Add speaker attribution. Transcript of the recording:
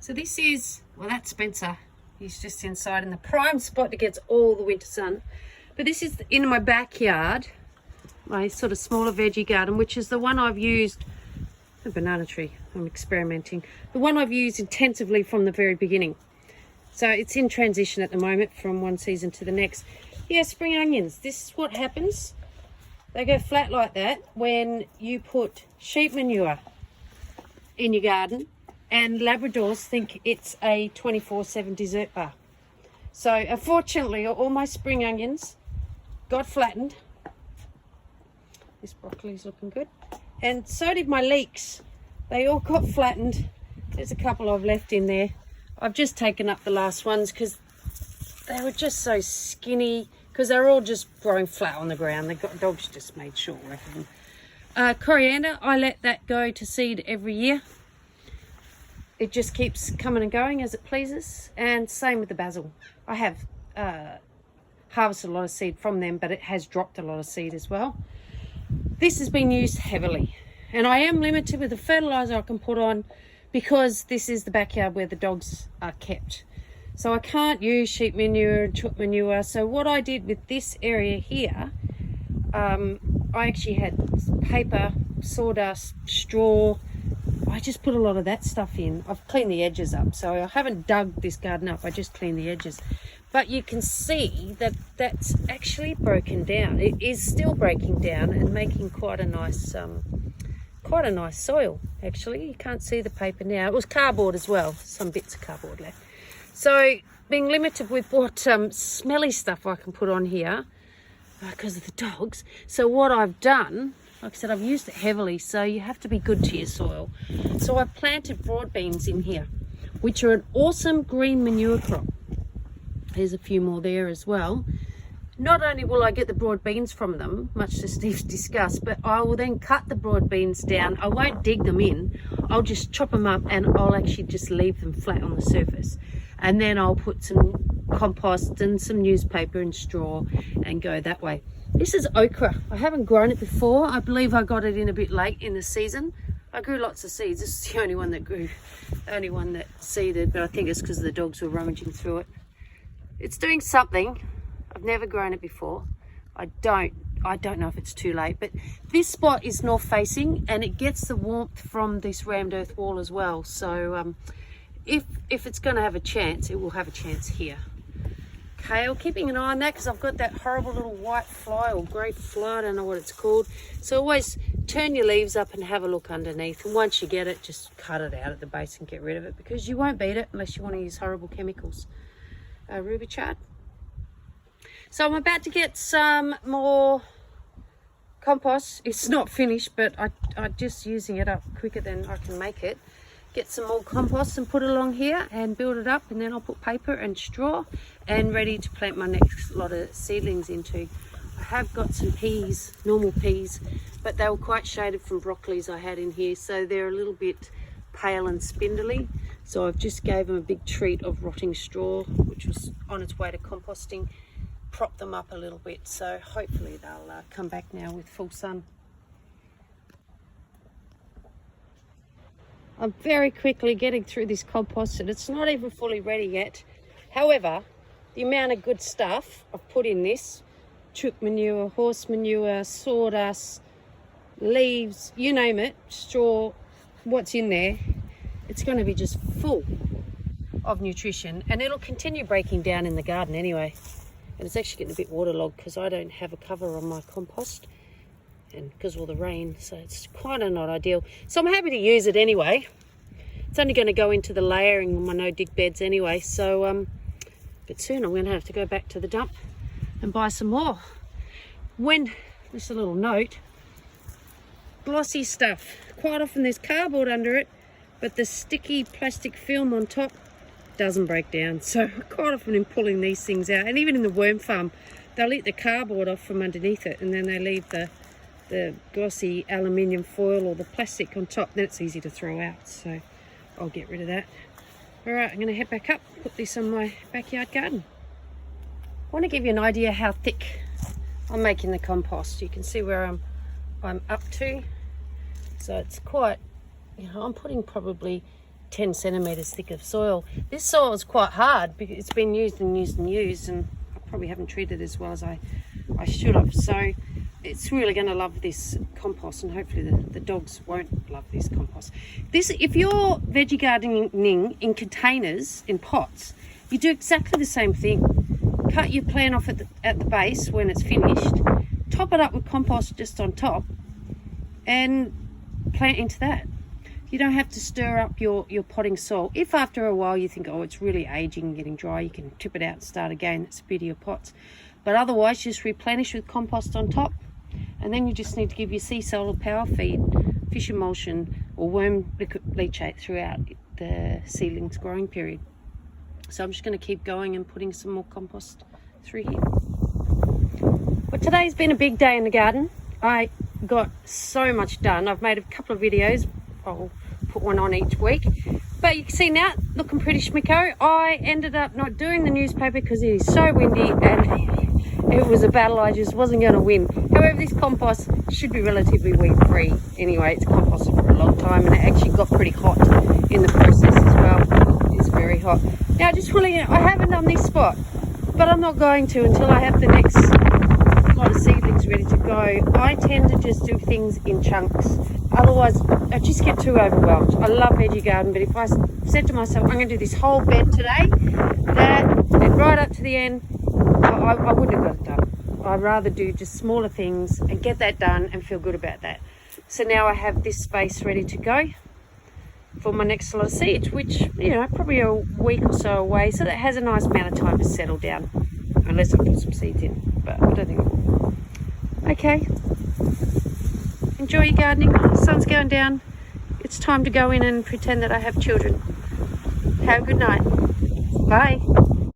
Speaker 1: So this is, well, that's Spencer. He's just inside in the prime spot that gets all the winter sun. But this is in my backyard, my sort of smaller veggie garden, which is the one I've used, a banana tree, I'm experimenting. The one I've used intensively from the very beginning. So it's in transition at the moment from one season to the next. Yeah, spring onions, this is what happens. They go flat like that when you put sheep manure in your garden, and Labradors think it's a 24/7 dessert bar. So unfortunately, all my spring onions got flattened. This broccoli's looking good. And so did my leeks. They all got flattened. There's a couple I've left in there. I've just taken up the last ones because they were just so skinny, because they're all just growing flat on the ground. The dogs just made short work of them. Coriander, I let that go to seed every year. It just keeps coming and going as it pleases. And same with the basil. I have harvested a lot of seed from them, but it has dropped a lot of seed as well. This has been used heavily, and I am limited with the fertilizer I can put on because this is the backyard where the dogs are kept. So I can't use sheep manure and chook manure. So what I did with this area here, I actually had paper, sawdust, straw. I just put a lot of that stuff in. I've cleaned the edges up, so I haven't dug this garden up, I just cleaned the edges. But you can see that that's actually broken down. It is still breaking down and making quite a nice soil, actually. You can't see the paper now. It was cardboard as well, some bits of cardboard left. So being limited with what smelly stuff I can put on here because of the dogs. So what I've done, like I said, I've used it heavily, so you have to be good to your soil. So I've planted broad beans in here, which are an awesome green manure crop. There's a few more there as well. Not only will I get the broad beans from them, much as Steve's discussed, but I will then cut the broad beans down. I won't dig them in. I'll just chop them up and I'll actually just leave them flat on the surface. And then I'll put some compost and some newspaper and straw and go that way. This is okra. I haven't grown it before. I believe I got it in a bit late in the season. I grew lots of seeds. This is the only one that grew, the only one that seeded, but I think it's because the dogs were rummaging through it. It's doing something. I've never grown it before. I don't know if it's too late, but this spot is north facing and it gets the warmth from this rammed earth wall as well. So if it's going to have a chance, it will have a chance here. Kale, keeping an eye on that because I've got that horrible little white fly or grey fly, I don't know what it's called. So always turn your leaves up and have a look underneath, and once you get it, just cut it out at the base and get rid of it because you won't beat it unless you want to use horrible chemicals. Ruby chard. So I'm about to get some more compost. It's not finished, but I'm just using it up quicker than I can make it. Get some more compost and put it along here and build it up, and then I'll put paper and straw and ready to plant my next lot of seedlings into. I have got some peas, normal peas, but they were quite shaded from broccolis I had in here, so they're a little bit pale and spindly. So I've just gave them a big treat of rotting straw, which was on its way to composting. Prop them up a little bit, so hopefully they'll come back now with full sun. I'm very quickly getting through this compost and it's not even fully ready yet. However, the amount of good stuff I've put in this, chook manure, horse manure, sawdust, leaves, you name it, straw, what's in there, it's going to be just full of nutrition, and it'll continue breaking down in the garden anyway. And it's actually getting a bit waterlogged because I don't have a cover on my compost and because of all the rain, so it's quite not ideal. So I'm happy to use it anyway. It's only going to go into the layering on my no-dig beds anyway, so but soon I'm going to have to go back to the dump and buy some more. Just a little note, glossy stuff, quite often there's cardboard under it, but the sticky plastic film on top doesn't break down. So quite often in pulling these things out, and even in the worm farm, they'll eat the cardboard off from underneath it and then they leave the glossy aluminium foil or the plastic on top. Then it's easy to throw out, so I'll get rid of that. All right, I'm going to head back up, put this on my backyard garden. I want to give you an idea how thick I'm making the compost. You can see where I'm up to. So it's quite, I'm putting probably 10 centimetres thick of soil. This soil is quite hard because it's been used and used and used, and I probably haven't treated it as well as I should have. So it's really going to love this compost, and hopefully the dogs won't love this compost. If you're veggie gardening in containers, in pots, you do exactly the same thing. Cut your plant off at the base when it's finished, top it up with compost just on top, and plant into that. You don't have to stir up your potting soil. If after a while you think, oh, it's really aging and getting dry, you can tip it out and start again. That's the beauty of pots. But otherwise, just replenish with compost on top, and then you just need to give your sea salt or power feed, fish emulsion, or worm leachate throughout the seedlings growing period. So I'm just going to keep going and putting some more compost through here. But today's been a big day in the garden. I got so much done. I've made a couple of videos. I'll put one on each week. But you can see now, looking pretty schmicko. I ended up not doing the newspaper because it is so windy and it was a battle. I just wasn't going to win. However, this compost should be relatively weed free. Anyway, it's composted for a long time, and it actually got pretty hot in the process as well. It's very hot. Now, just really, I haven't done this spot, but I'm not going to until I have the next lot of seedlings ready to go. I tend to just do things in chunks. Otherwise, I just get too overwhelmed. I love veggie garden, but if I said to myself, I'm going to do this whole bed today, and right up to the end, I wouldn't have got it done. I'd rather do just smaller things and get that done and feel good about that. So now I have this space ready to go for my next lot of seeds, which, you know, probably a week or so away, so that has a nice amount of time to settle down, unless I put some seeds in, but I don't think it will. Okay, enjoy your gardening. The sun's going down. It's time to go in and pretend that I have children. Have a good night. Bye.